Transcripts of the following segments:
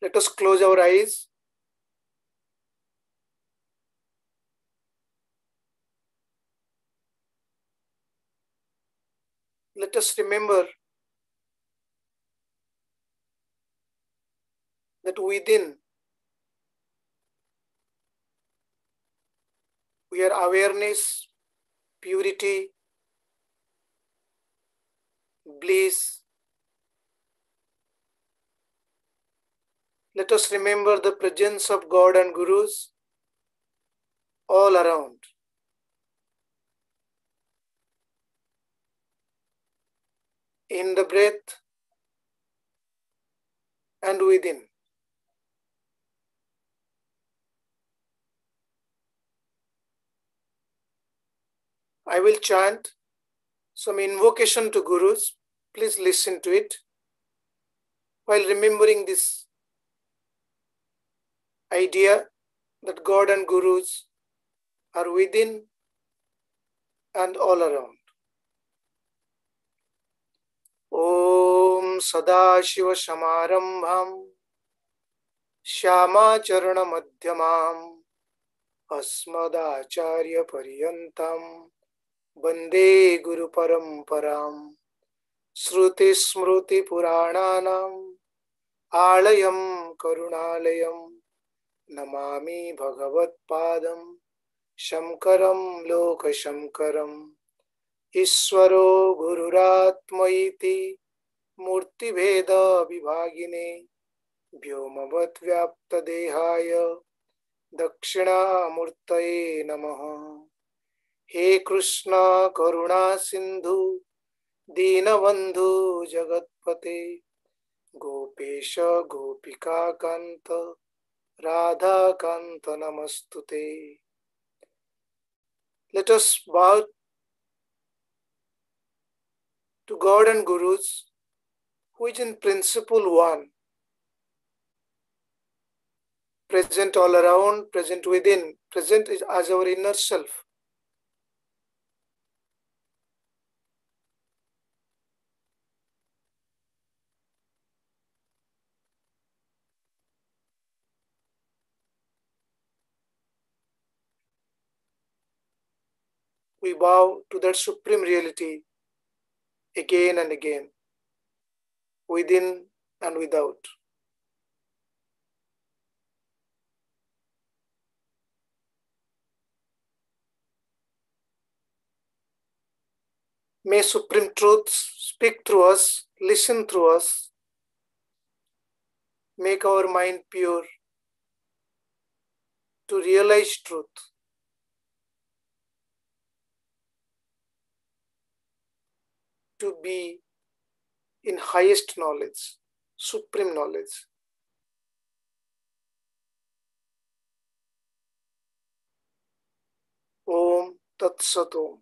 Let us close our eyes. Let us remember that within we are awareness, purity, bliss. Let us remember the presence of God and Gurus all around. In the breath and within. I will chant some invocation to Gurus. Please listen to it while remembering this idea that God and Gurus are within and all around. Om Sadashiva Samarambham Shyama Charana Madhyamam Asmadacharya Paryantam Bande Guru Paramparam Shruti Smruti Purananam Alayam Karunalayam Namami Bhagavat Padam Shankaram Loka Shankaram Ishwaro Gururatmaiti Murti Veda Vibhagine Vyomavad Vyapta Dehaya Dakshina Murtaye Namaha. He Krishna Karuna Sindhu Dinabandhu Jagatpate Gopesha Gopika Kanta Radha Kanta Namastute. Let us bow to God and Gurus, who is in principle one, present all around, present within, present is as our inner self. We bow to that supreme reality again and again, within and without. May Supreme Truth speak through us, listen through us, make our mind pure to realize truth. To be in highest knowledge, supreme knowledge. Om Tat Sat Om.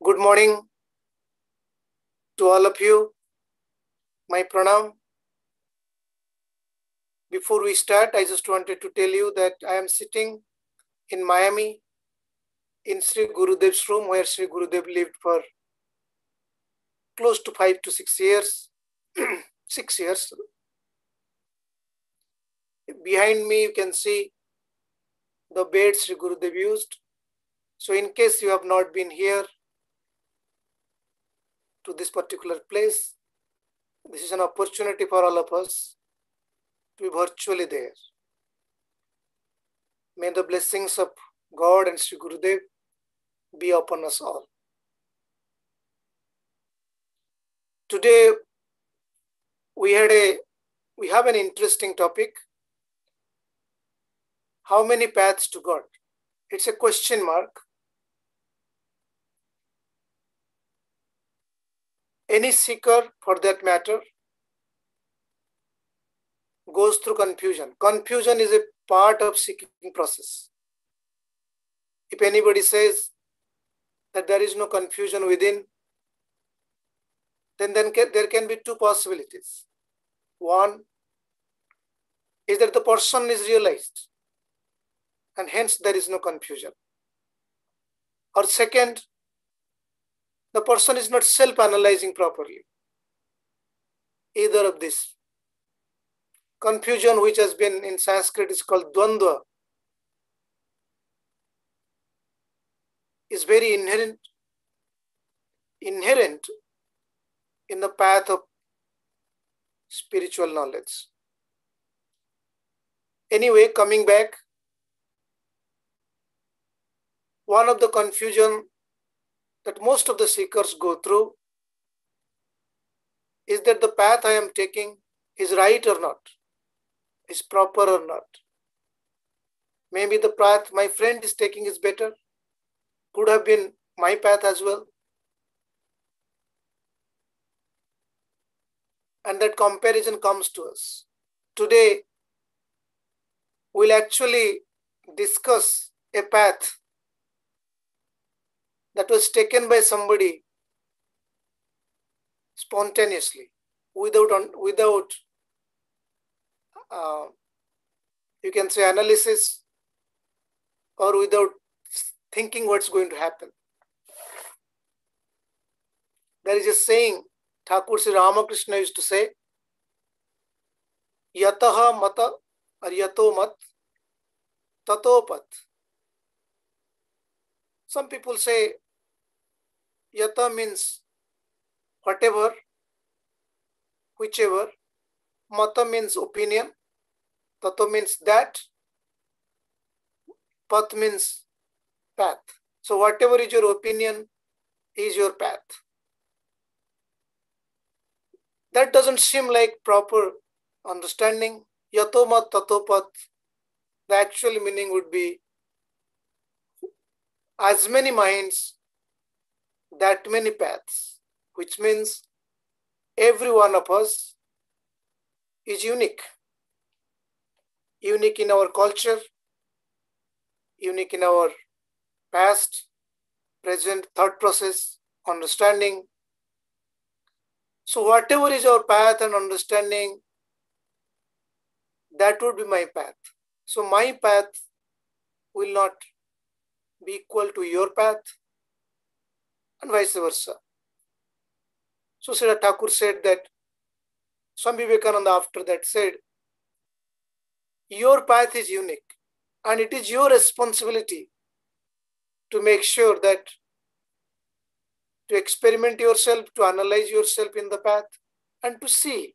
Good morning to all of you. My pranam. Before we start, I just wanted to tell you that I am sitting in Miami in Sri Gurudev's room, where Sri Gurudev lived for close to 5 to 6 years. 6 years. Behind me, you can see the bed Sri Gurudev used. So in case you have not been here to this particular place, this is an opportunity for all of us to be virtually there. May the blessings of God and Sri Gurudev be upon us all. Today, we have an interesting topic. How many paths to God? It's a question mark. Any seeker, for that matter, goes through confusion. Confusion is a part of seeking process. If anybody says that there is no confusion within, then there can be two possibilities. One is that the person is realized, and hence there is no confusion. Or second, the person is not self-analyzing properly. either of this. Confusion, which has been in Sanskrit is called dvandva, is very inherent in the path of spiritual knowledge. Anyway, coming back, one of the confusion that most of the seekers go through is that the path I am taking is right or not, is proper or not. Maybe the path my friend is taking is better, could have been my path as well. And that comparison comes to us. Today, we'll actually discuss a path that was taken by somebody spontaneously, without you can say analysis, or without thinking what's going to happen. There is a saying Thakur Sri Ramakrishna used to say, Yataha mata or yato mat tato pat. Some people say yata means whatever, whichever. Mata means opinion. Tato means that. Path means path. So whatever is your opinion is your path. That doesn't seem like proper understanding. Yato mat tato path. The actual meaning would be as many minds, that many paths, which means every one of us is unique. Unique in our culture, unique in our past, present, thought process, understanding. So whatever is our path and understanding, that would be my path. So my path will not be equal to your path, and vice versa. So Sri Thakur said that, Swami Vivekananda after that said, your path is unique, and it is your responsibility to make sure that, to experiment yourself, to analyze yourself in the path, and to see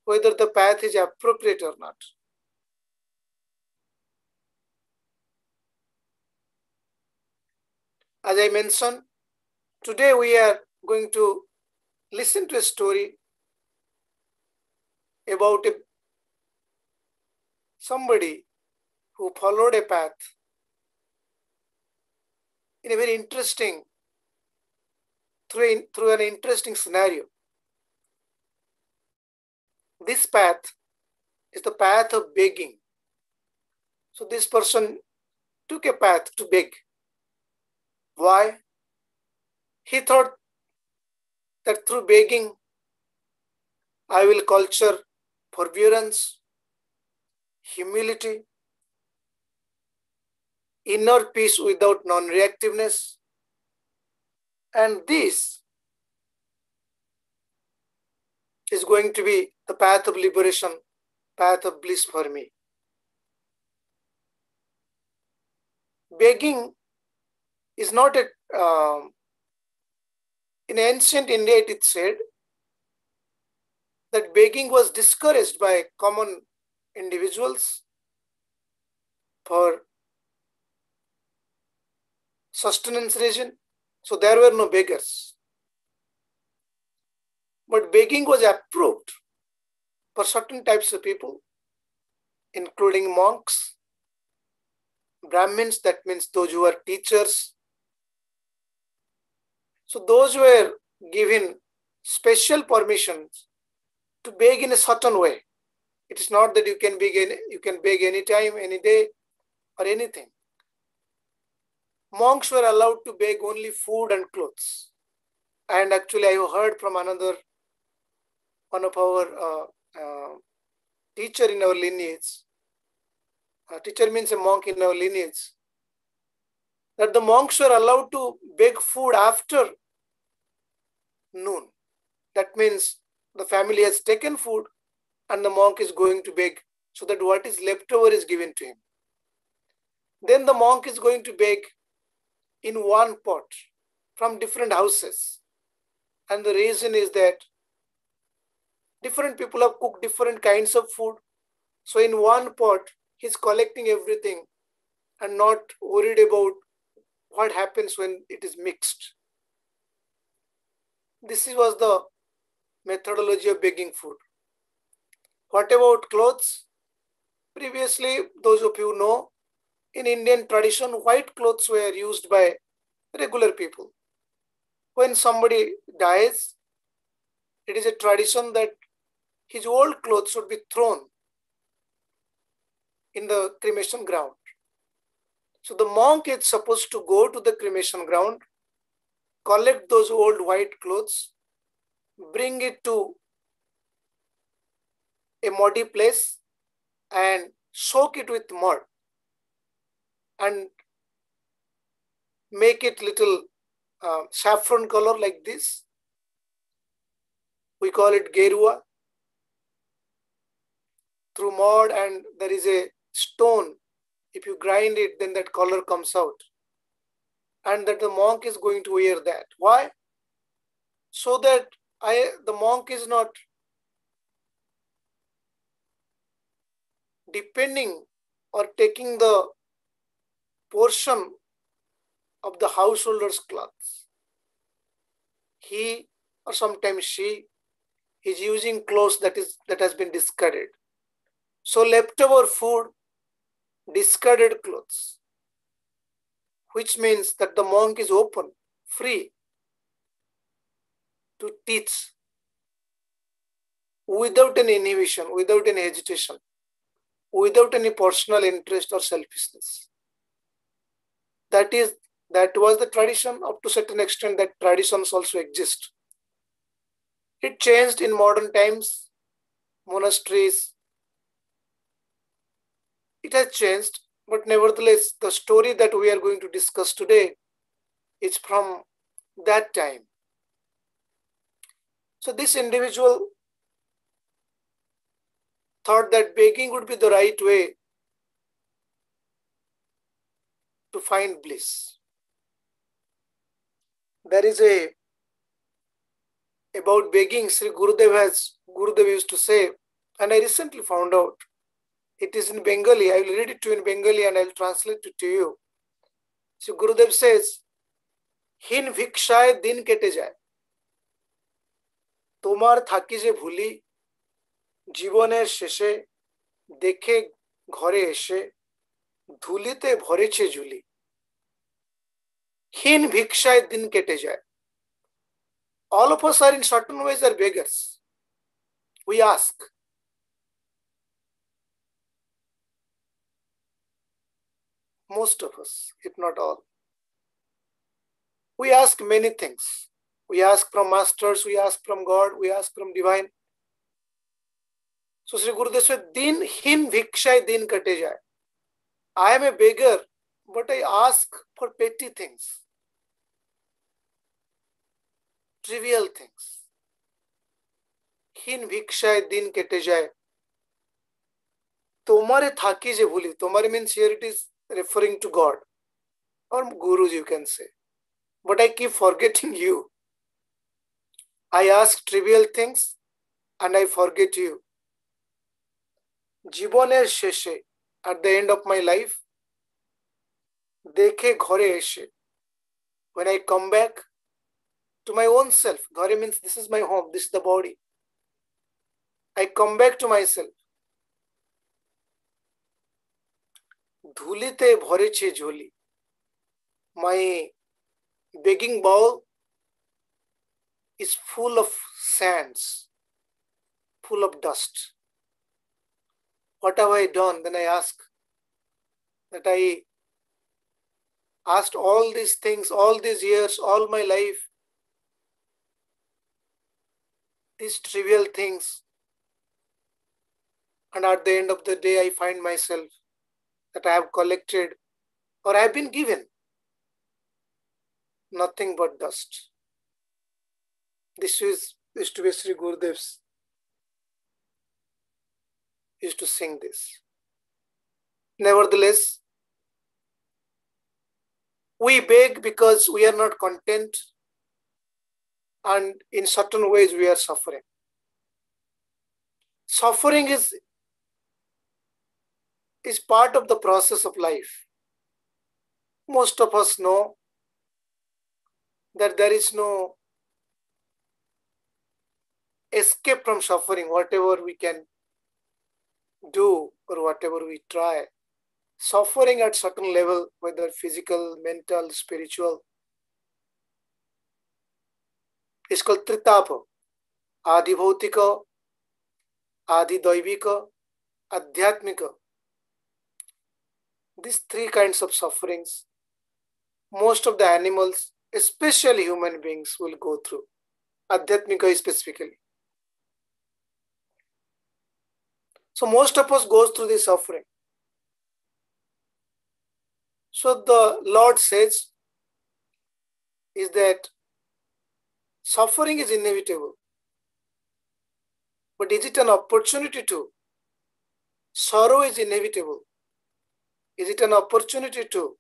whether the path is appropriate or not. As I mentioned, today we are going to listen to a story about somebody who followed a path in a very interesting, through an interesting scenario. This path is the path of begging. So this person took a path to beg. Why? He thought that through begging, I will culture forbearance, humility, inner peace without non-reactiveness, and this is going to be the path of liberation, path of bliss for me. Begging is not a, in ancient India it is said that begging was discouraged by common individuals for sustenance reason. So there were no beggars. But begging was approved for certain types of people, including monks, Brahmins, that means those who are teachers. So those were given special permissions to beg in a certain way. It is not that you can beg anytime, any day, or anything. Monks were allowed to beg only food and clothes. And actually I have heard from one of our teacher in our lineage, teacher means a monk in our lineage, that the monks were allowed to beg food after noon. That means The family has taken food and the monk is going to beg so that what is left over is given to him. Then the monk is going to beg in one pot from different houses. And the reason is that different people have cooked different kinds of food. So in one pot, he's collecting everything and not worried about what happens when it is mixed. This was the methodology of begging food. What about clothes? Previously, those of you know, in Indian tradition, white clothes were used by regular people. When somebody dies, it is a tradition that his old clothes should be thrown in the cremation ground. So the monk is supposed to go to the cremation ground, collect those old white clothes, bring it to a muddy place and soak it with mud and make it little saffron color like this. We call it gerua. Through mud, and there is a stone. If you grind it, then that color comes out. And that the monk is going to wear that. Why? So that the monk is not depending or taking the portion of the householder's clothes. He or sometimes she is using clothes that has been discarded. So leftover food, discarded clothes, which means that the monk is open, free to teach without any inhibition, without any hesitation, without any personal interest or selfishness. That was the tradition. Up to a certain extent, that traditions also exist. It changed in modern times, monasteries. It has changed, but nevertheless, the story that we are going to discuss today is from that time. So this individual thought that begging would be the right way to find bliss. There is about begging, Gurudev used to say, and I recently found out, it is in Bengali. I will read it to you in Bengali and I will translate it to you. So Gurudev says, Hin bhikshaye din kete jay. তোমার থাকি যে ভুলি জীবনের শেষে দেখে ঘরে এসে ধুলিতে ভরেছে ঝুলি হীন ভিক্ষায় দিন কেটে যায়. All of us are in certain ways are beggars. We ask. Most of us, if not all. We ask many things. We ask from masters, we ask from God, we ask from divine. So Sri Gurudev said, Din hin bhikshay din kate jay. I am a beggar, but I ask for petty things, trivial things. Hin bhikshay din kete jay. Tomare thaki je bhuli. Tomare means here it is referring to God or Guru, you can say. But I keep forgetting you. I ask trivial things and I forget you. জীবনের শেষে, at the end of my life, দেখে ঘরে এসে, when I come back to my own self, ঘরে means this is my home, this is the body. I come back to myself. ধুলিতে ভরেছে ঝুলি. My begging bowl is full of sands, full of dust. What have I done? Then I ask that I asked all these things, all these years, all my life, these trivial things, and at the end of the day I find myself that I have collected or I have been given nothing but dust. This is used to be Sri Gurudev's, used to sing this. Nevertheless, we beg because we are not content, and in certain ways we are suffering. Suffering is part of the process of life. Most of us know that there is no escape from suffering, whatever we can do or whatever we try. Suffering at certain level, whether physical, mental, spiritual, is called tritapa. Adi bhautika, adi daivika, adhyatmika. These three kinds of sufferings, most of the animals, especially human beings, will go through. Adhyatmika specifically. So most of us goes through this suffering. So the Lord says is that suffering is inevitable. But is it an opportunity to? Sorrow is inevitable. Is it an opportunity to?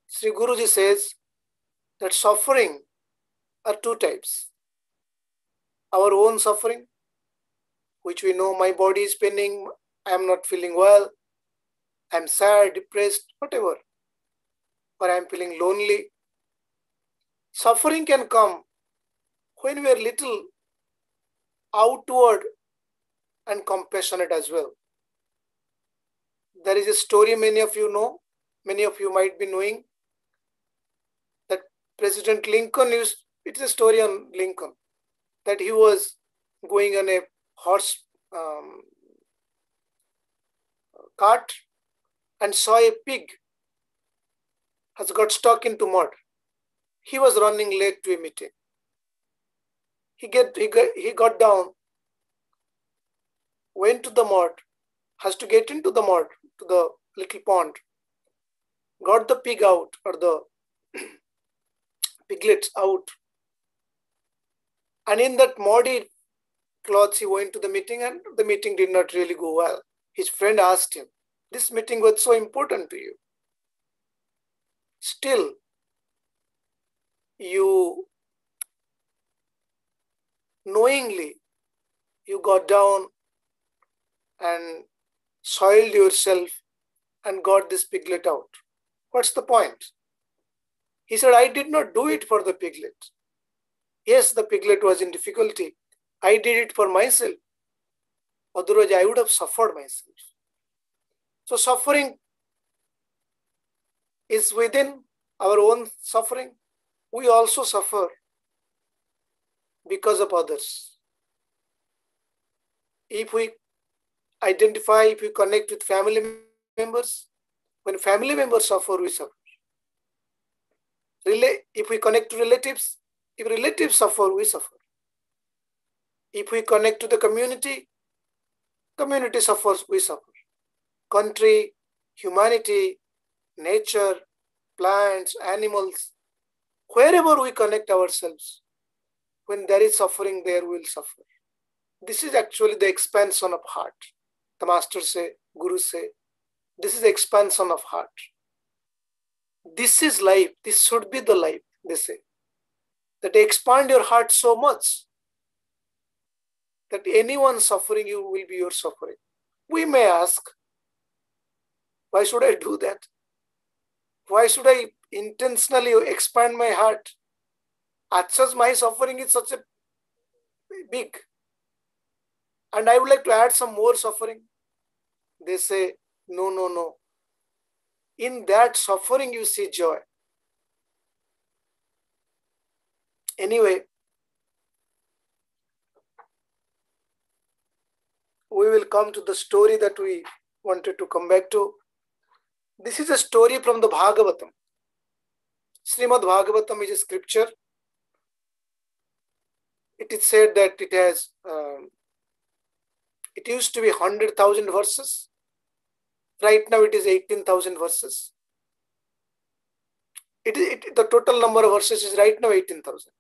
Sri Guruji says that suffering are two types. Our own suffering, which we know, my body is paining, I am not feeling well, I am sad, depressed, whatever, or I am feeling lonely. Suffering can come when we are little outward and compassionate as well. There is a story many of you know, many of you might be knowing, that President Lincoln used, it's a story on Lincoln, that he was going on a horse cart and saw a pig has got stuck into mud. He was running late to a meeting. He got down, went to the mud, has to get into the mud, to the little pond, got the pig out, or the piglets out, and in that muddy clothes he went to the meeting, and the meeting did not really go well. His friend asked him, this meeting was so important to you, still you knowingly you got down and soiled yourself and got this piglet out. What's the point? He said, I did not do it for the piglet. Yes, the piglet was in difficulty. I did it for myself. Otherwise, I would have suffered myself. So suffering is within our own suffering. We also suffer because of others. If we identify, if we connect with family members, when family members suffer, we suffer. If we connect to relatives, if relatives suffer, we suffer. If we connect to the community, community suffers, we suffer. Country, humanity, nature, plants, animals, wherever we connect ourselves, when there is suffering, there we will suffer. This is actually the expansion of heart. The masters say, gurus say, this is the expansion of heart. This is life. This should be the life, they say. That expand your heart so much that anyone suffering you will be your suffering. We may ask, why should I do that? Why should I intentionally expand my heart? As such, my suffering is such a big, and I would like to add some more suffering. They say, no, no, no. In that suffering, you see joy. Anyway, we will come to the story that we wanted to come back to. This is a story from the Bhagavatam. Srimad-Bhagavatam is a scripture. It is said that it has, it used to be 100,000 verses. Right now it is 18,000 verses. The total number of verses is right now 18,000.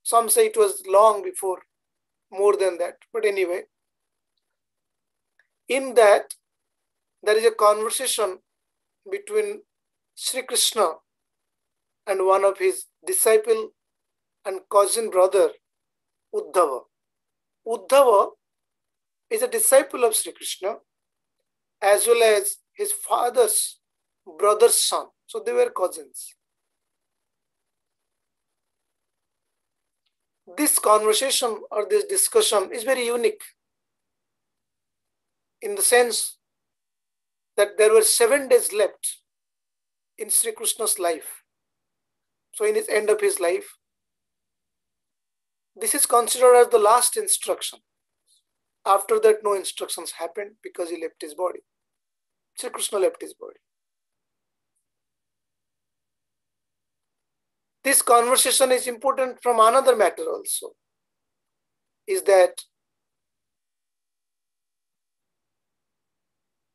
Some say it was long before, more than that. But anyway, in that, there is a conversation between Sri Krishna and one of his disciple and cousin brother, Uddhava. Uddhava is a disciple of Sri Krishna as well as his father's brother's son. So they were cousins. This conversation or this discussion is very unique in the sense that there were 7 days left in Sri Krishna's life. So in his end of his life, this is considered as the last instruction. After that, no instructions happened because he left his body. Sri Krishna left his body. This conversation is important from another matter also, is that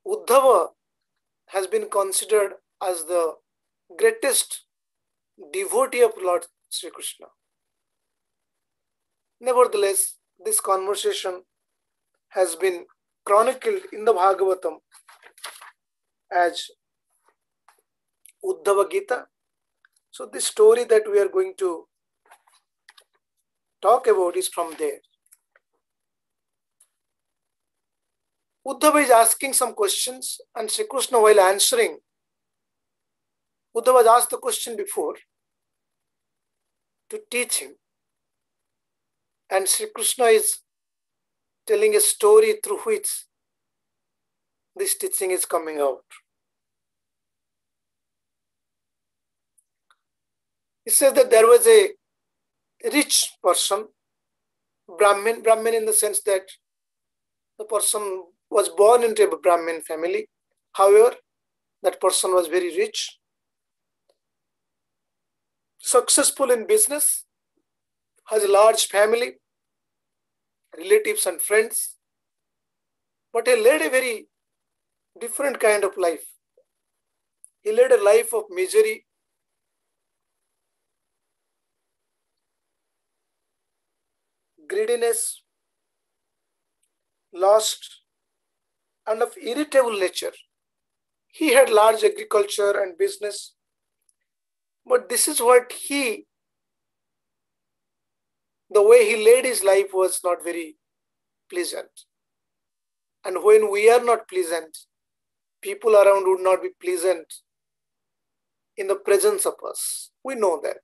Uddhava has been considered as the greatest devotee of Lord Sri Krishna. Nevertheless, this conversation has been chronicled in the Bhagavatam as Uddhava Gita. So this story that we are going to talk about is from there. Uddhava is asking some questions, and Sri Krishna, while answering, Uddhava was asked the question before to teach him. And Sri Krishna is telling a story through which this teaching is coming out. He says that there was a rich person, Brahmin in the sense that the person was born into a Brahmin family. However, that person was very rich, successful in business, has a large family, relatives and friends, but he led a very different kind of life. He led a life of misery, greediness, lust, and of irritable nature. He had large agriculture and business, but this is what the way he led his life was not very pleasant. And when we are not pleasant, people around would not be pleasant in the presence of us. We know that.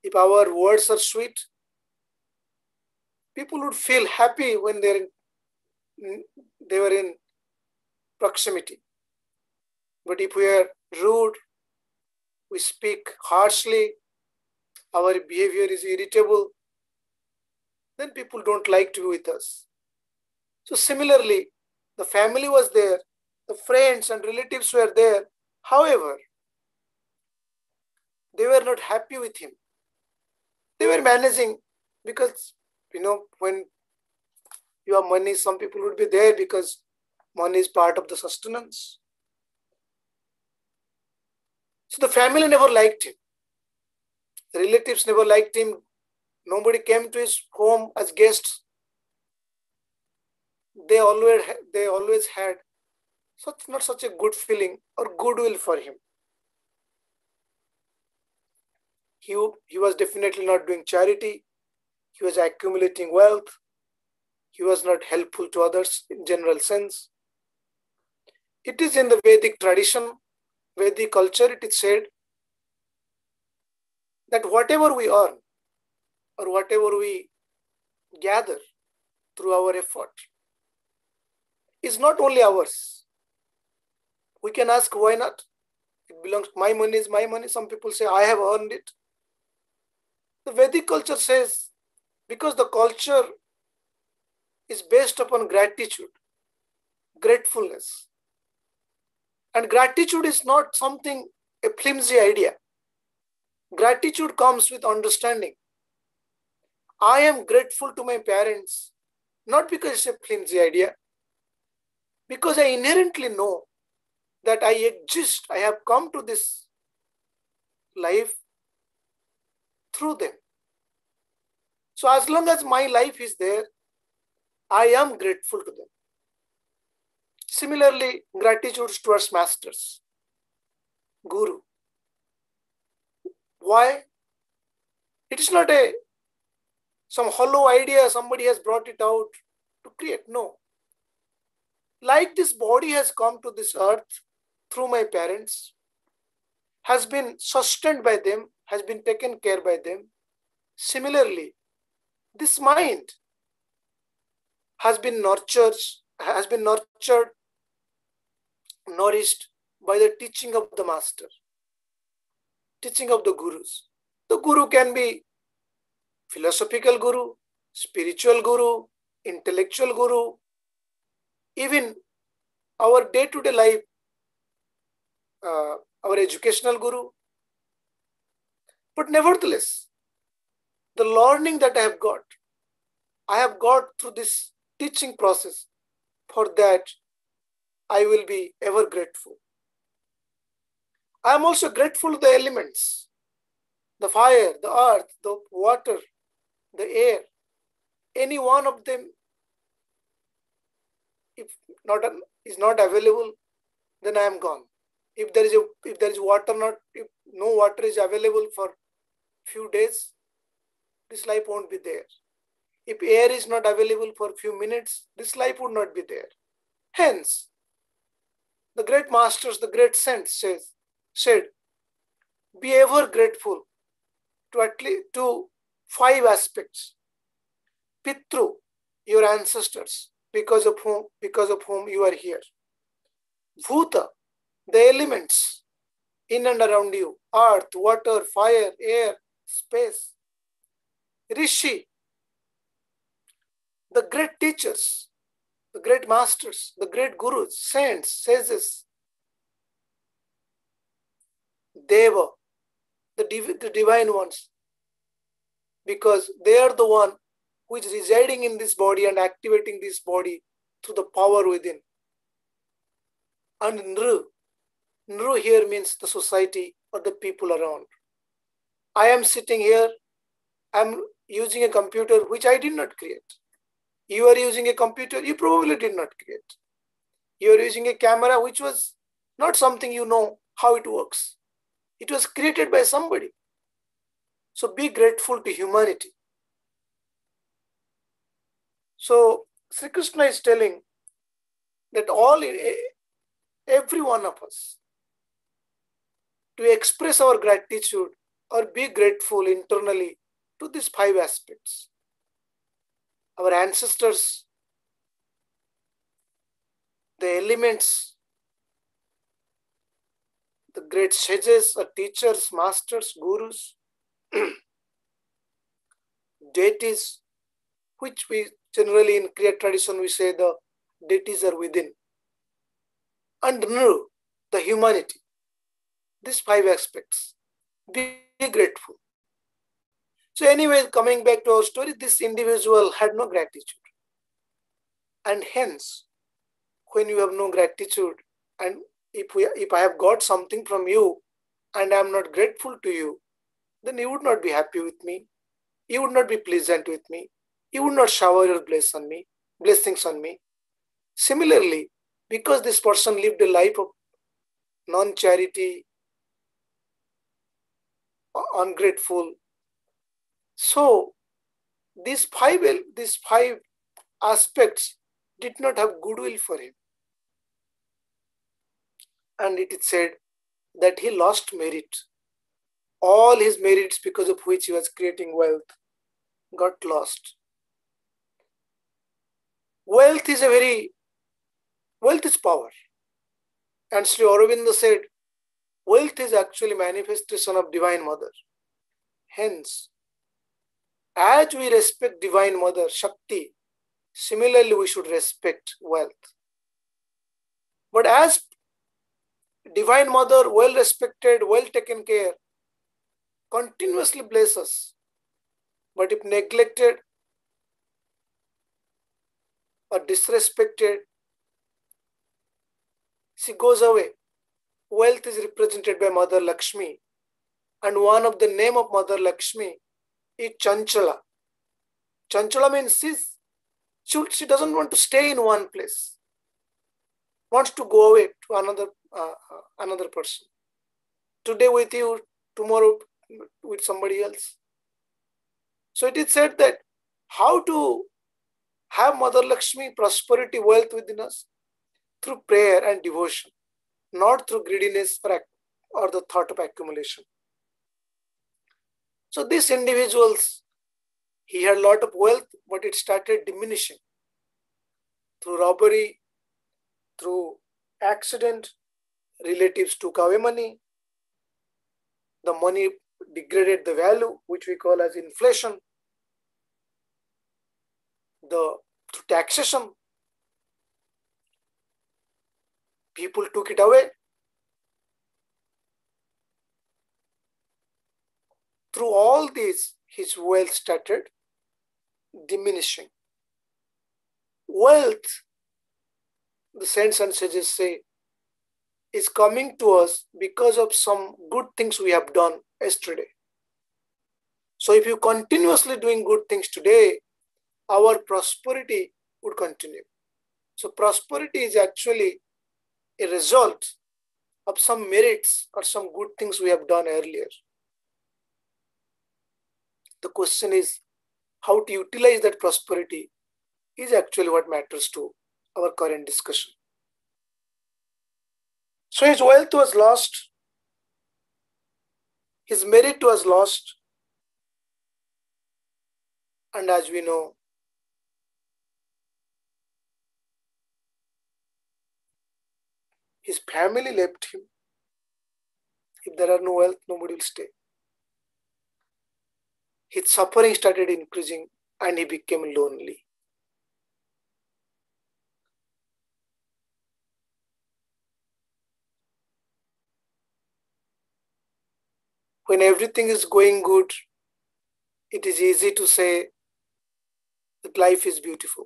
If our words are sweet, people would feel happy when they were in proximity. But if we are rude, we speak harshly, our behavior is irritable, then people don't like to be with us. So similarly, the family was there, the friends and relatives were there. However, they were not happy with him. They were managing because, when you have money, some people would be there because money is part of the sustenance. So the family never liked him. The relatives never liked him. Nobody came to his home as guests. They always had not such a good feeling or goodwill for him. He was definitely not doing charity. He was accumulating wealth. He was not helpful to others in general sense. It is in the Vedic tradition, Vedic culture, it is said that whatever we earn or whatever we gather through our effort is not only ours. We can ask, why not? It belongs, my money is my money. Some people say, I have earned it. The Vedic culture says, because the culture is based upon gratitude, gratefulness. And gratitude is not something, a flimsy idea. Gratitude comes with understanding. I am grateful to my parents, not because it's a flimsy idea, because I inherently know that I exist, I have come to this life through them. So as long as my life is there, I am grateful to them. Similarly, gratitude towards masters, guru. Why? It is not some hollow idea somebody has brought it out to create. No. Like this body has come to this earth through my parents, has been sustained by them, has been taken care by them. Similarly, this mind has been nurtured, nourished by the teaching of the master, teaching of the gurus. The guru can be philosophical guru, spiritual guru, intellectual guru, even our day-to-day life, our educational guru. But nevertheless, the learning that I have got through this teaching process. For that, I will be ever grateful. I am also grateful to the elements, the fire, the earth, the water, the air. Any one of them, if is not available, then I am gone. If there is water, if no water is available for few days, this life won't be there. If air is not available for few minutes, this life would not be there. Hence, the great masters, the great saints said, be ever grateful to at least to 5 aspects. Pitru, your ancestors, because of whom you are here. Bhuta, the elements in and around you, earth, water, fire, air, space. Rishi, the great teachers, the great masters, the great gurus, saints, sages. Deva, the divine ones, because they are the one who is residing in this body and activating this body through the power within. And Nru here means the society or the people around. I am sitting here, I am using a computer which I did not create. You are using a computer you probably did not create. You are using a camera which was not something you know how it works. It was created by somebody. So be grateful to humanity. So Sri Krishna is telling that every one of us, to express our gratitude or be grateful internally to these 5 aspects. Our ancestors, the elements, the great sages or teachers, masters, gurus, deities, which we generally in Kriya tradition we say the deities are within. And Nru, the humanity. These 5 aspects. Be grateful. So anyway, coming back to our story, this individual had no gratitude. And hence, when you have no gratitude, and if I have got something from you and I am not grateful to you, then you would not be happy with me. You would not be pleasant with me. You would not shower your blessings on me. Similarly, because this person lived a life of non-charity, ungrateful, so these five aspects did not have goodwill for him. And it is said that he lost merit. All his merits because of which he was creating wealth got lost. Wealth is power. And Sri Aurobindo said, wealth is actually manifestation of Divine Mother. Hence, as we respect Divine Mother, Shakti, similarly we should respect wealth. But as Divine Mother, well respected, well taken care, continuously bless us. But if neglected or disrespected, she goes away. Wealth is represented by Mother Lakshmi. And one of the name of Mother Lakshmi is Chanchala. Chanchala means she doesn't want to stay in one place, wants to go away to another person. Today with you, tomorrow with somebody else. So it is said that how to have Mother Lakshmi, prosperity, wealth within us? Through prayer and devotion, not through greediness or the thought of accumulation. So these individuals, he had a lot of wealth, but it started diminishing through robbery, through accident. Relatives took away money. The money degraded the value, which we call as inflation. Through taxation, people took it away. Through all these, his wealth started diminishing. Wealth, the saints and sages say, is coming to us because of some good things we have done yesterday. So if you continuously doing good things today, our prosperity would continue. So prosperity is actually a result of some merits or some good things we have done earlier. The question is how to utilize that prosperity is actually what matters to our current discussion. So his wealth was lost, his merit was lost, and as we know, his family left him. If there are no wealth, nobody will stay. His suffering started increasing and he became lonely. When everything is going good, it is easy to say that life is beautiful.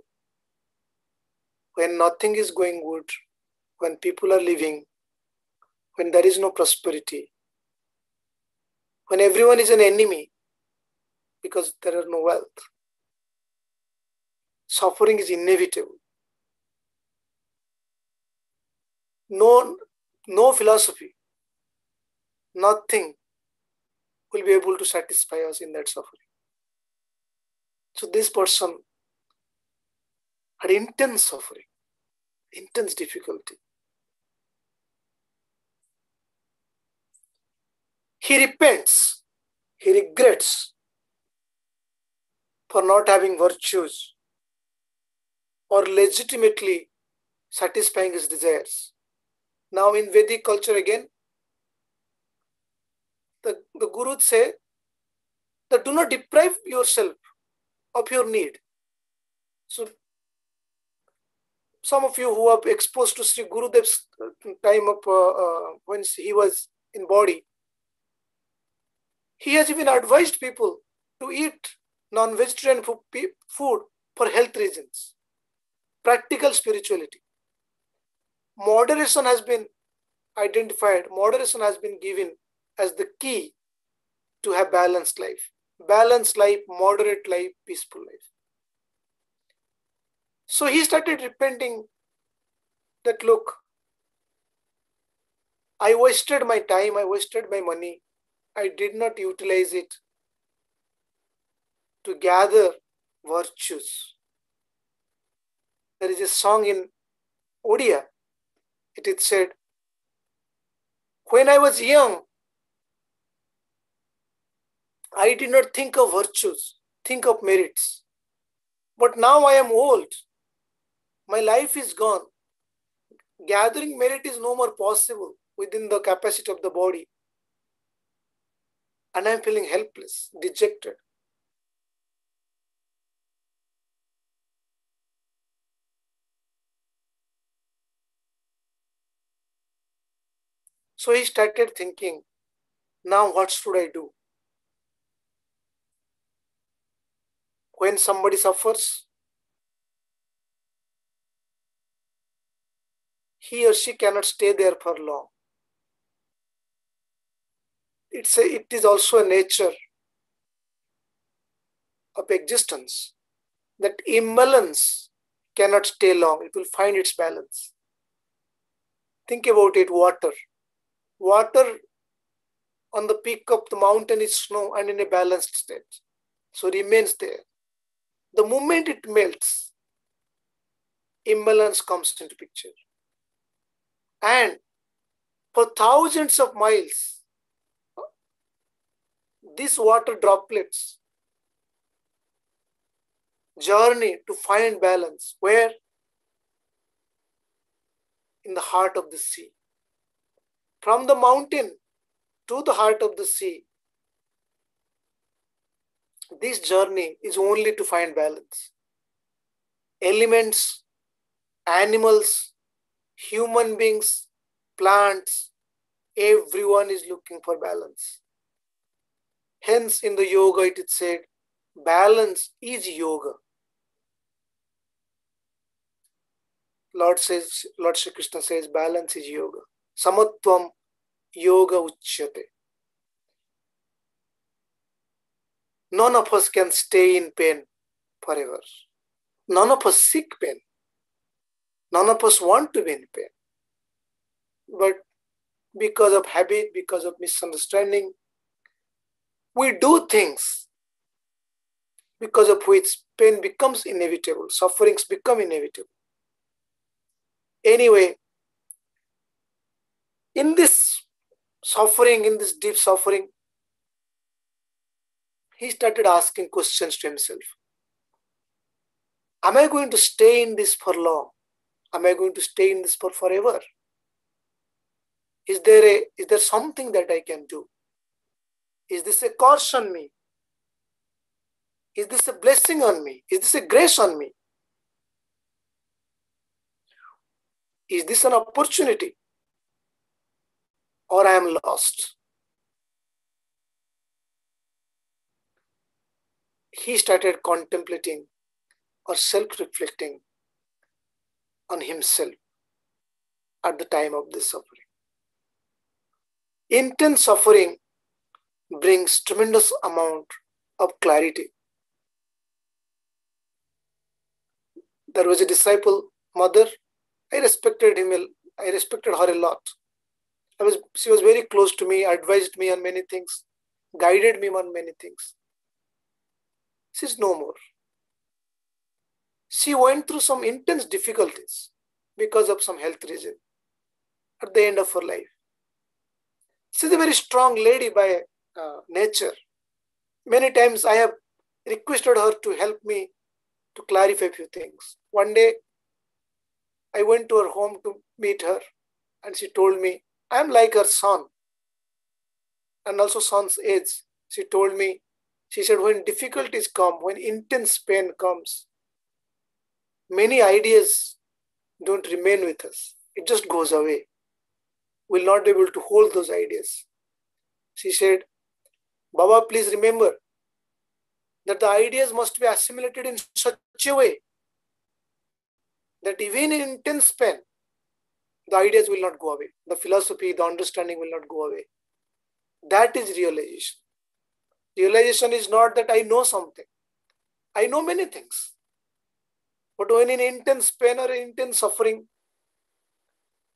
When nothing is going good, when people are living, when there is no prosperity, when everyone is an enemy because there are no wealth, suffering is inevitable. No philosophy, nothing will be able to satisfy us in that suffering. So this person had intense suffering, intense difficulty. He repents, he regrets for not having virtues or legitimately satisfying his desires. Now in Vedic culture again, the Gurus say that do not deprive yourself of your need. So some of you who are exposed to Sri Gurudev's time of when he was in body, he has even advised people to eat non-vegetarian food for health reasons. Practical spirituality. Moderation has been identified, moderation has been given as the key to have balanced life. Balanced life, moderate life, peaceful life. So he started repenting that, look, I wasted my time, I wasted my money, I did not utilize it to gather virtues. There is a song in Odia, it is said, when I was young, I did not think of virtues, think of merits. But now I am old. My life is gone. Gathering merit is no more possible within the capacity of the body. And I am feeling helpless, dejected. So he started thinking, now what should I do? When somebody suffers, he or she cannot stay there for long. It is also a nature of existence. that imbalance cannot stay long. It will find its balance. Think about it, water. Water on the peak of the mountain is snow and in a balanced state. So remains there. The moment it melts, imbalance comes into picture. And for thousands of miles, these water droplets journey to find balance. Where? In the heart of the sea. From the mountain to the heart of the sea, this journey is only to find balance. Elements, animals, human beings, plants, everyone is looking for balance. Hence, in the yoga, it is said, balance is yoga. Lord Shri Krishna says, balance is yoga. Samatvam yoga uchyate. None of us can stay in pain forever. None of us seek pain. None of us want to be in pain. But because of habit, because of misunderstanding, we do things because of which pain becomes inevitable, sufferings become inevitable. Anyway, in this suffering, in this deep suffering, he started asking questions to himself. Am I going to stay in this for long? Am I going to stay in this for forever? Is there something that I can do? Is this a curse on me? Is this a blessing on me? Is this a grace on me? Is this an opportunity? Or I am lost? He started contemplating or self-reflecting on himself at the time of this suffering. Intense suffering brings tremendous amount of clarity. There was a disciple, mother. I respected her a lot. She was very close to me, advised me on many things, guided me on many things. She's no more. She went through some intense difficulties because of some health reason at the end of her life. She's a very strong lady by nature. Many times I have requested her to help me to clarify a few things. One day, I went to her home to meet her, and she told me, I am like her son, and also son's age. She told me, she said, when difficulties come, when intense pain comes, many ideas don't remain with us. It just goes away. We'll not be able to hold those ideas. She said, Baba, please remember that the ideas must be assimilated in such a way that even in intense pain, the ideas will not go away. The philosophy, the understanding will not go away. That is realization. Realization is not that I know something. I know many things. But when in intense pain or intense suffering,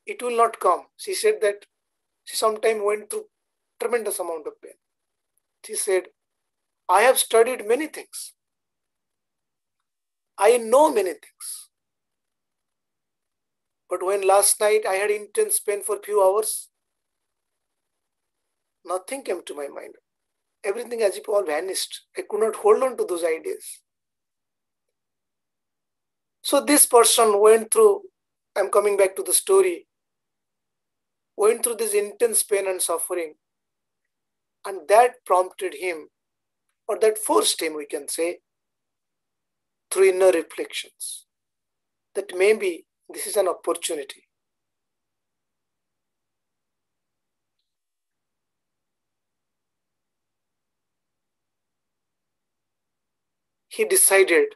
it will not come. She said that she sometimes went through tremendous amount of pain. She said, I have studied many things. I know many things. But when last night I had intense pain for a few hours, nothing came to my mind. Everything as if all vanished. I could not hold on to those ideas. So this person went through, I'm coming back to the story, went through this intense pain and suffering, and that prompted him, or that forced him, we can say, through inner reflections, that maybe this is an opportunity. He decided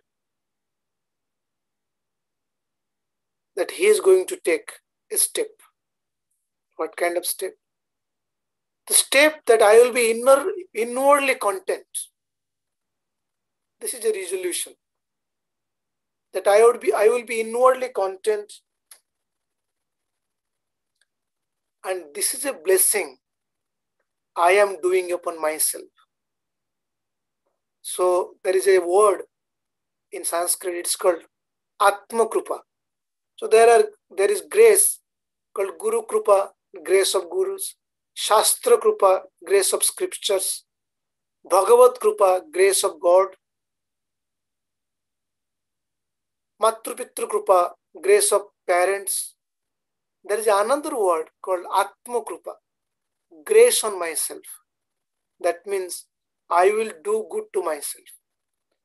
that he is going to take a step. What kind of step? The step that I will be inwardly content. This is a resolution. that I will be inwardly content, and this is a blessing I am doing upon myself. So there is a word in Sanskrit, it's called Atma Krupa. So there is grace called Guru Krupa, grace of Gurus, Shastra Krupa, grace of scriptures, Bhagavat Krupa, grace of God, Matrupitra Krupa, grace of parents. There is another word called Atma Krupa, grace on myself. That means I will do good to myself.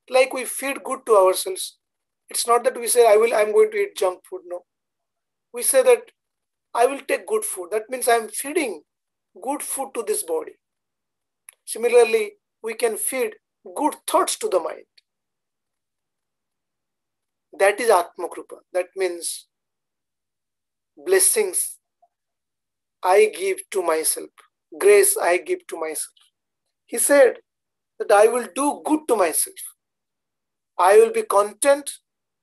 Like we feed good to ourselves. It's not that we say I'm going to eat junk food. No. We say that I will take good food. That means I'm feeding good food to this body. Similarly, we can feed good thoughts to the mind. That is Atma Krupa. That means blessings I give to myself. Grace I give to myself. He said that I will do good to myself. I will be content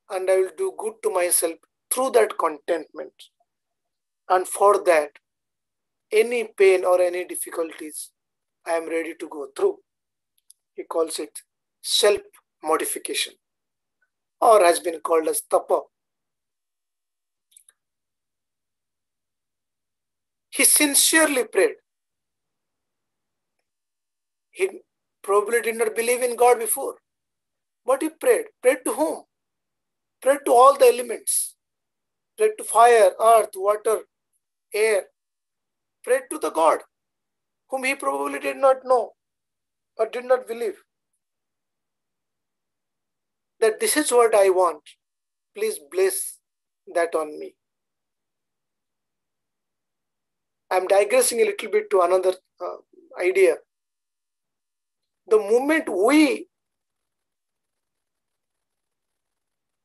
and I will do good to myself through that contentment. And for that, any pain or any difficulties, I am ready to go through. He calls it self-modification, or has been called as tapa. He sincerely prayed. He probably did not believe in God before, but he prayed. Prayed to whom? Prayed to all the elements. Prayed to fire, earth, water, air. Prayed to the God whom he probably did not know or did not believe. That this is what I want. Please bless that on me. I'm digressing a little bit to another idea. The moment we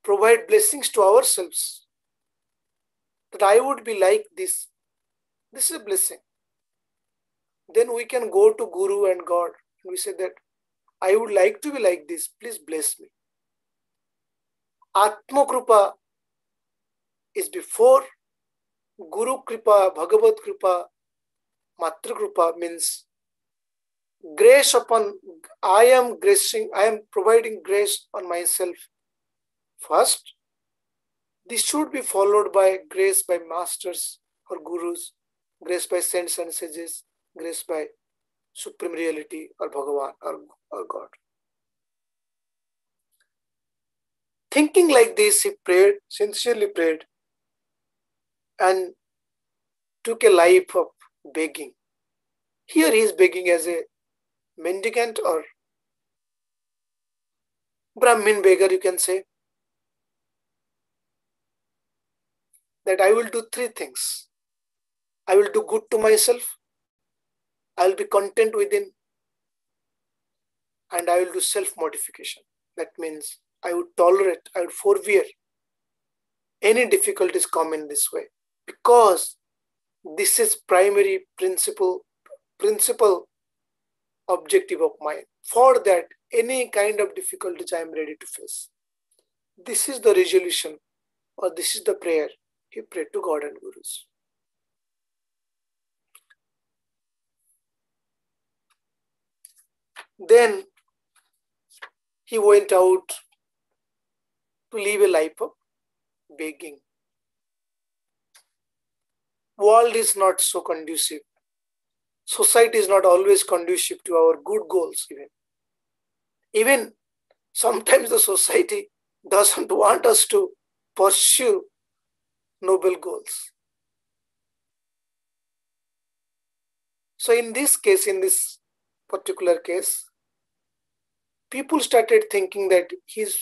provide blessings to ourselves, that I would be like this is a blessing. Then we can go to Guru and God and we say that I would like to be like this, please bless me. Atma Krupa is before Guru Kripa, Bhagavat Kripa, Matra Kripa means grace upon, I am providing grace on myself first. This should be followed by grace by masters or gurus, grace by saints and sages, grace by Supreme Reality or Bhagavan or God. Thinking like this, he prayed, sincerely prayed, and took a life of begging. Here he is begging as a mendicant or Brahmin beggar, you can say. That I will do three things. I will do good to myself, I will be content within, and I will do self-modification. That means I would tolerate, I would forbear any difficulties come in this way, because this is primary principle objective of mine. For that, any kind of difficulties I am ready to face. This is the resolution, or this is the prayer he prayed to God and Gurus. Then he went out to live a life of begging. World is not so conducive. Society is not always conducive to our good goals even. Even sometimes the society doesn't want us to pursue noble goals. So in this case, in this particular case, people started thinking that he's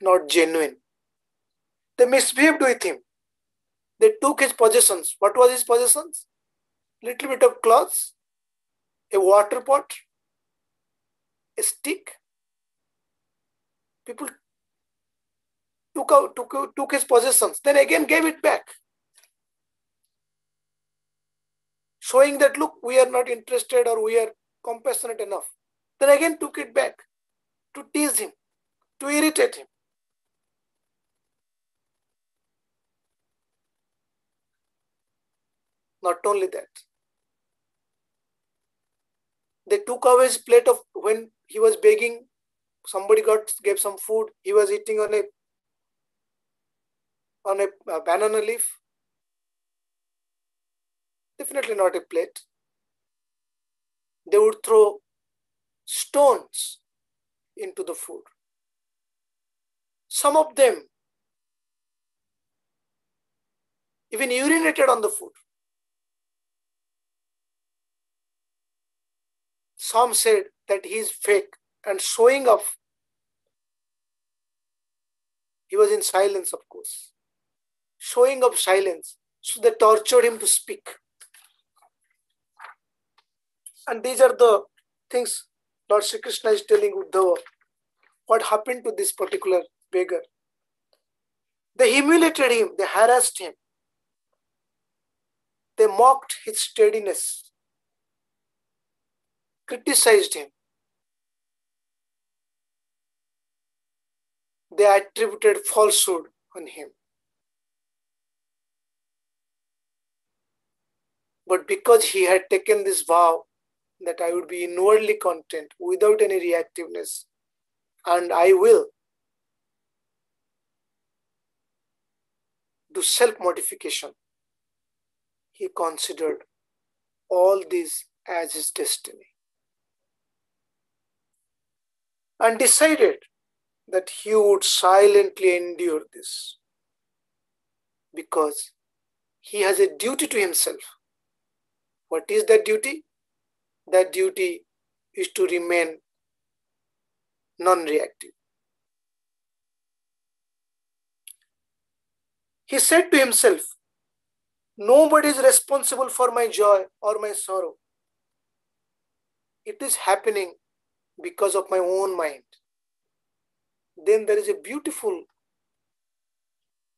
not genuine. They misbehaved with him. They took his possessions. What was his possessions? Little bit of clothes, a water pot, a stick. People took his possessions, then again gave it back. Showing that, look, we are not interested or we are compassionate enough. Then again took it back to tease him, to irritate him. Not only that, they took away his plate of, when he was begging, somebody gave some food, he was eating on a banana leaf. Definitely not a plate. They would throw stones into the food. Some of them even urinated on the food. Some said that he is fake and showing off. He was in silence, of course. Showing up silence. So they tortured him to speak. And these are the things Lord Sri Krishna is telling Uddhava. What happened to this particular beggar? They humiliated him. They harassed him. They mocked his steadiness. Criticized him. They attributed falsehood on him. But because he had taken this vow that I would be inwardly content without any reactiveness, and I will do self-mortification, he considered all this as his destiny and decided that he would silently endure this because he has a duty to himself. What is that duty? That duty is to remain non-reactive. He said to himself, nobody is responsible for my joy or my sorrow. It is happening because of my own mind. Then there is a beautiful,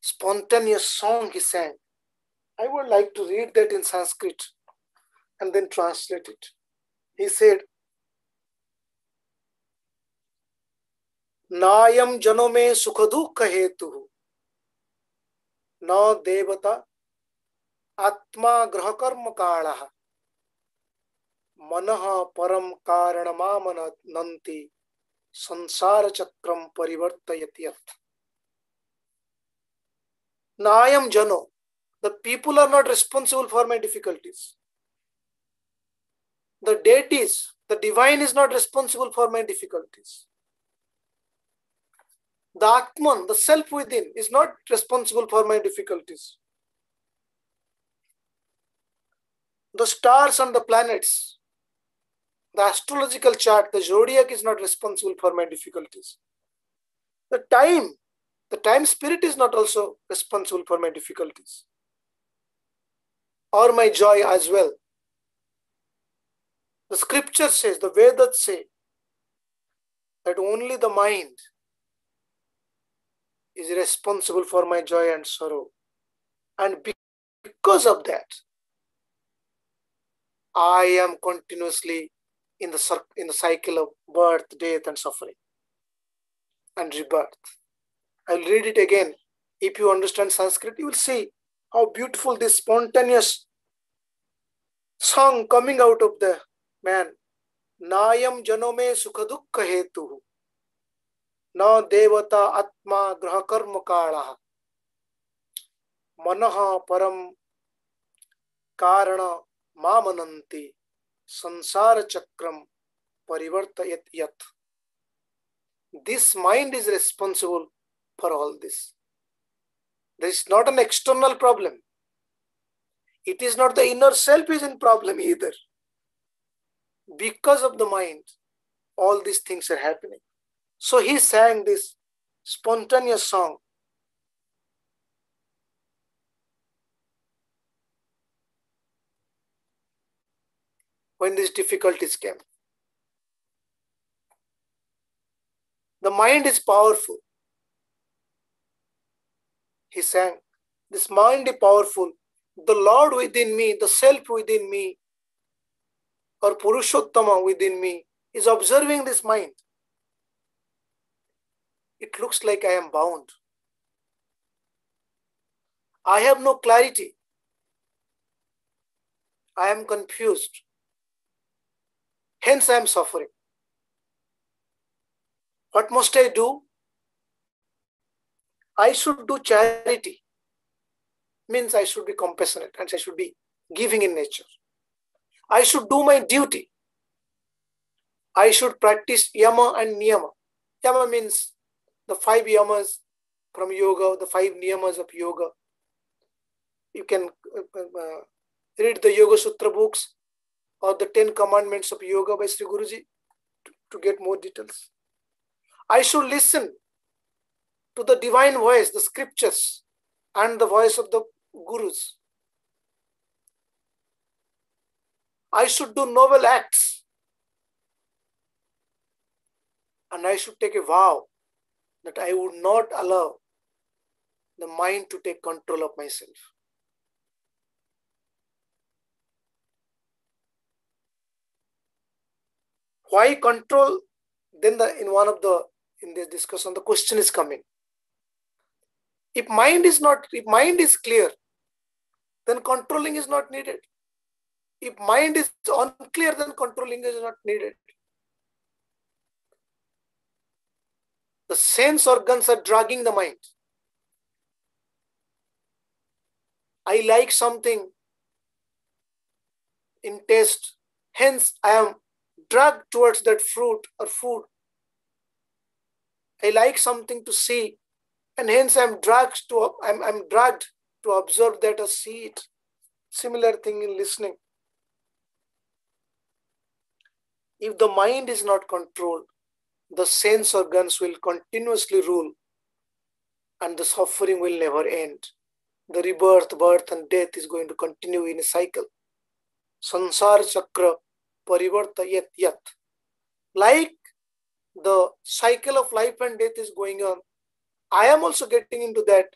spontaneous song he sang. I would like to read that in Sanskrit and then translate it. He said, Nayam janome sukhadukha hetuhu na devata atma grahakarma kalaha manaha param karanama nanti sansara chakram parivartayatyat. Nayam jano, the people are not responsible for my difficulties. The deities, the divine is not responsible for my difficulties. The Atman, the self within, is not responsible for my difficulties. The stars and the planets, the astrological chart, the zodiac is not responsible for my difficulties. The time spirit is not also responsible for my difficulties or my joy as well. The scripture says, the Vedas say that only the mind is responsible for my joy and sorrow. And because of that, I am continuously in the cycle of birth, death, and suffering and rebirth. I'll read it again. If you understand Sanskrit, you will see how beautiful this spontaneous song coming out of the man. Nayam janome sukhadukha hetuhu na devata atma grahakarma kalaha manaha param karana mamananti sansara chakram parivartayat yat. This mind is responsible for all this. There is not an external problem. It is not the inner self is in problem either. Because of the mind, all these things are happening. So he sang this spontaneous song. When these difficulties came. The mind is powerful. He sang, this mind is powerful. The Lord within me, the self within me, or Purushottama within me, is observing this mind. It looks like I am bound. I have no clarity. I am confused. Hence I am suffering. What must I do? I should do charity. Means I should be compassionate and I should be giving in nature. I should do my duty. I should practice yama and niyama. Yama means the 5 yamas from yoga, the 5 niyamas of yoga. You can read the Yoga Sutra books or the 10 commandments of yoga by Sri Guruji to get more details. I should listen to the divine voice, the scriptures, and the voice of the gurus. I should do noble acts. And I should take a vow that I would not allow the mind to take control of myself. Why control? Then in this discussion, the question is coming. If mind is clear, then controlling is not needed. If mind is unclear, then controlling is not needed. The sense organs are dragging the mind. I like something in taste, hence I am dragged towards that fruit or food. I like something to see, and hence I'm dragged to observe that or see it. Similar thing in listening. If the mind is not controlled, the sense organs will continuously rule and the suffering will never end. The rebirth, birth and death is going to continue in a cycle. Sansar chakra parivarta yat yat. Like the cycle of life and death is going on, I am also getting into that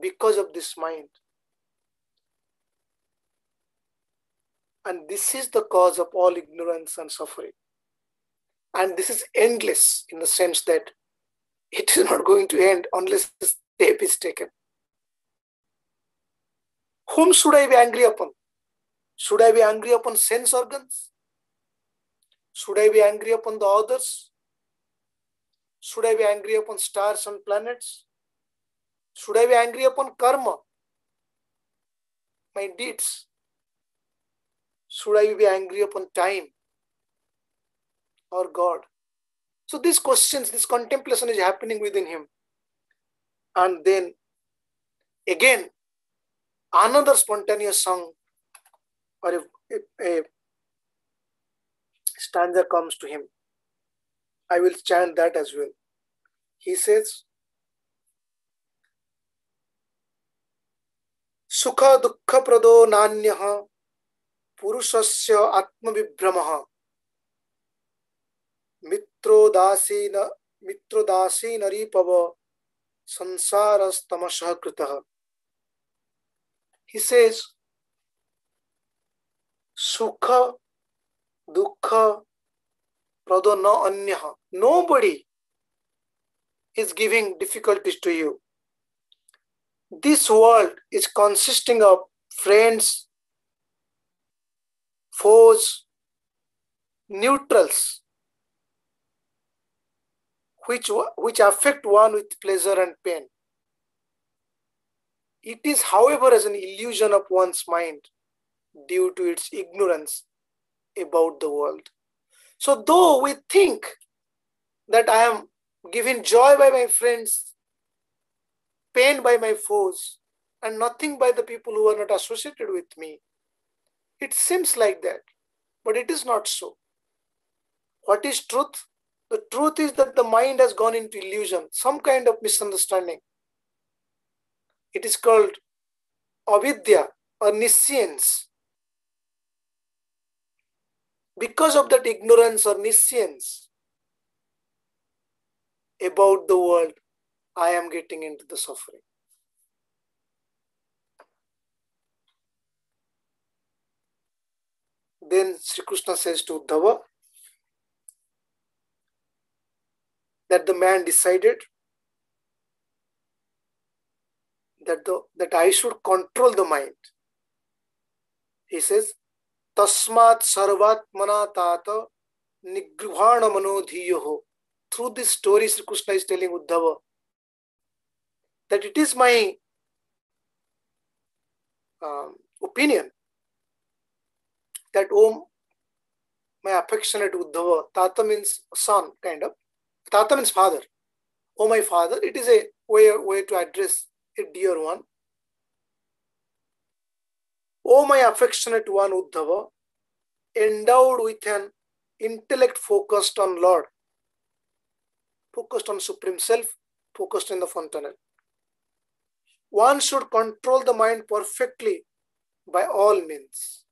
because of this mind. And this is the cause of all ignorance and suffering. And this is endless in the sense that it is not going to end unless the step is taken. Whom should I be angry upon? Should I be angry upon sense organs? Should I be angry upon the others? Should I be angry upon stars and planets? Should I be angry upon karma, my deeds? Should I be angry upon time or God? So these questions, this contemplation is happening within him. And then again, another spontaneous song or a stanza comes to him. I will chant that as well. He says, Sukha dukkha prado nanyaha purushasya atma vibhramaha mitrodasena ripava sansaras tamasah kritaha. He says, Sukha dukkha prado na anyaha. Nobody is giving difficulties to you. This world is consisting of friends, foes, neutrals, which affect one with pleasure and pain. It is, however, as an illusion of one's mind due to its ignorance about the world. So though we think that I am given joy by my friends, pain by my foes, and nothing by the people who are not associated with me, it seems like that, but it is not so. What is truth? The truth is that the mind has gone into illusion, some kind of misunderstanding. It is called avidya or niscience. Because of that ignorance or niscience about the world, I am getting into the suffering. Then Sri Krishna says to Uddhava that the man decided that I should control the mind. He says, Tasmat sarvatmana tata nigrihana manodhiyoho. Through this story, Sri Krishna is telling Uddhava that it is my opinion that, oh, my affectionate Uddhava, Tata means son, kind of. Tata means father. Oh, my father, it is a way to address a dear one. Oh, my affectionate one, Uddhava, endowed with an intellect focused on Lord, focused on Supreme Self, focused in the fontanel. One should control the mind perfectly by all means.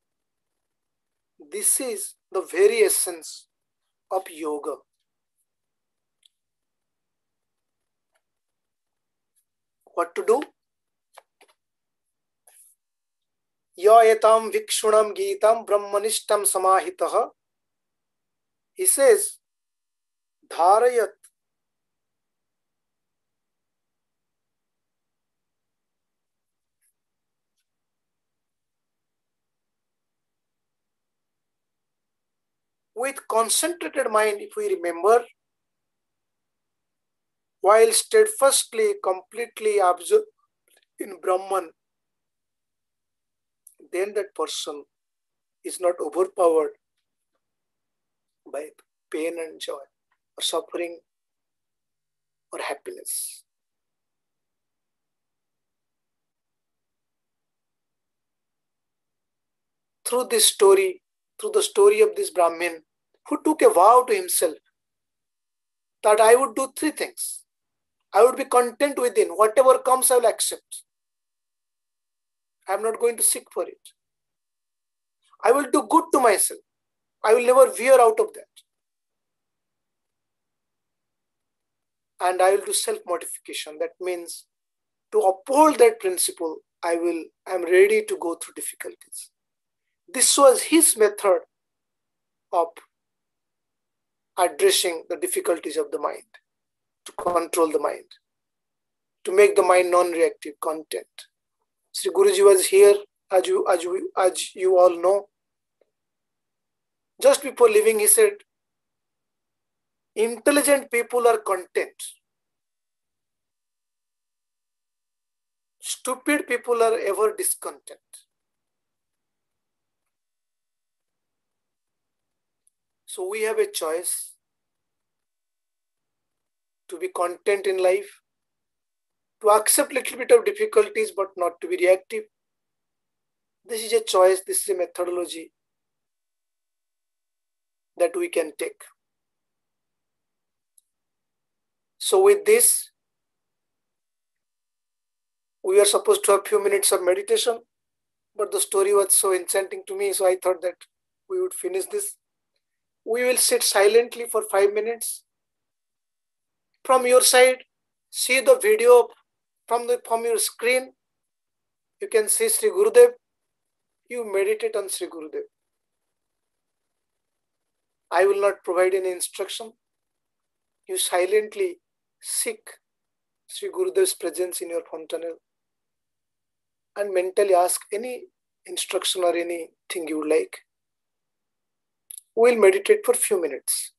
This is the very essence of yoga. What to do? Ya etam vikshunam geetam brahmanishtam samahitaha. He says, dharayat with concentrated mind, if we remember, while steadfastly, completely absorbed in Brahman, then that person is not overpowered by pain and joy, or suffering, or happiness. Through this story, through the story of this Brahmin, who took a vow to himself that I would do three things. I would be content within. Whatever comes, I will accept. I am not going to seek for it. I will do good to myself. I will never veer out of that. And I will do self-mortification. That means to uphold that principle, I am ready to go through difficulties. This was his method of addressing the difficulties of the mind, to control the mind, to make the mind non-reactive, content. Sri Guruji was here, as you all know. Just before leaving, he said, intelligent people are content. Stupid people are ever discontent. So we have a choice to be content in life, to accept little bit of difficulties but not to be reactive. This is a choice, this is a methodology that we can take. So with this, we are supposed to have a few minutes of meditation, but the story was so enchanting to me, so I thought that we would finish this. We will sit silently for 5 minutes. From your side, see the video from your screen. You can see Sri Gurudev. You meditate on Sri Gurudev. I will not provide any instruction. You silently seek Sri Gurudev's presence in your fontanel and mentally ask any instruction or anything you like. We will meditate for a few minutes.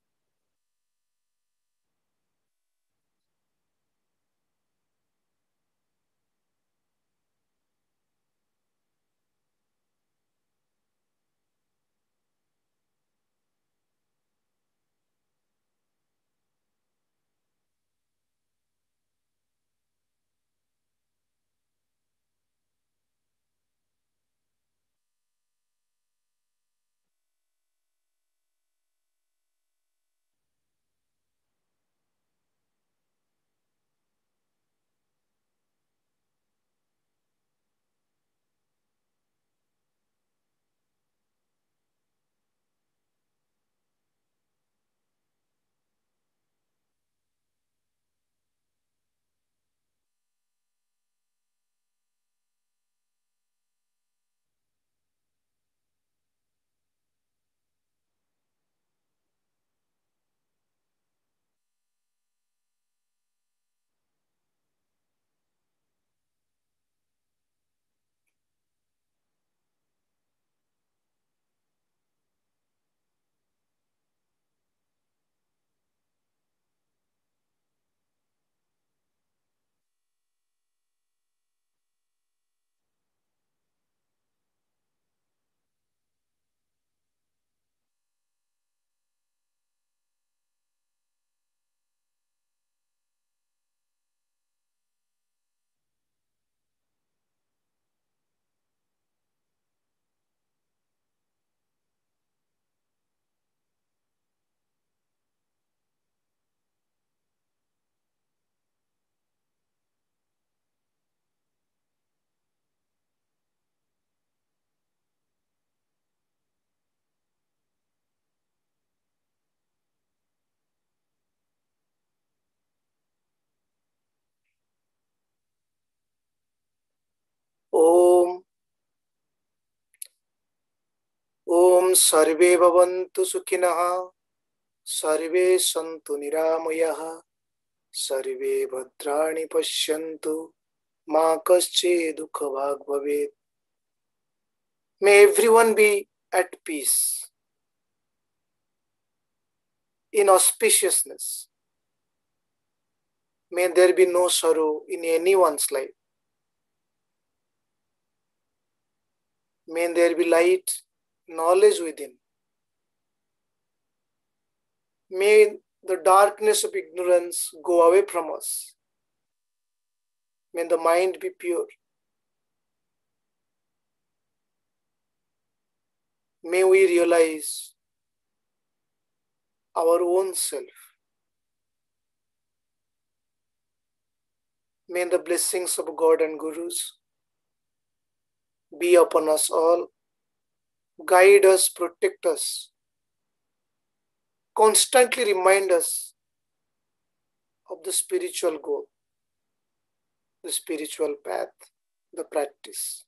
sarve bhavantu sukhinah, sarve santu niramayah, sarve bhadrani pashyantu, ma kasche dukha bhag bhavet. May everyone be at peace, in auspiciousness. May there be no sorrow in anyone's life. May there be light, knowledge within. May the darkness of ignorance go away from us. May the mind be pure. May we realize our own self. May the blessings of God and Gurus be upon us all, guide us, protect us, constantly remind us of the spiritual goal, the spiritual path, the practice.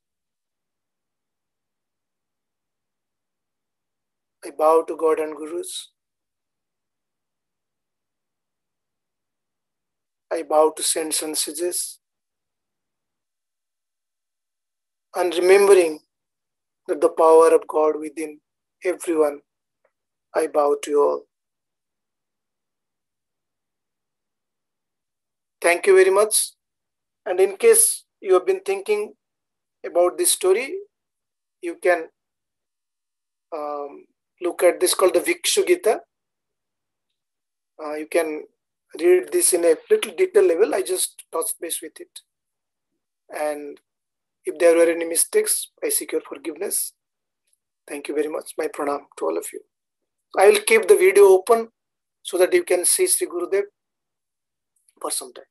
I bow to God and Gurus. I bow to saints and sages. And remembering that the power of God within everyone, I bow to you all. Thank you very much. And in case you have been thinking about this story, you can look at this called the Vikshu Gita. You can read this in a little detail level. I just touched base with it. And if there were any mistakes, I seek your forgiveness. Thank you very much. My pranam to all of you. I will keep the video open so that you can see Sri Gurudev for some time.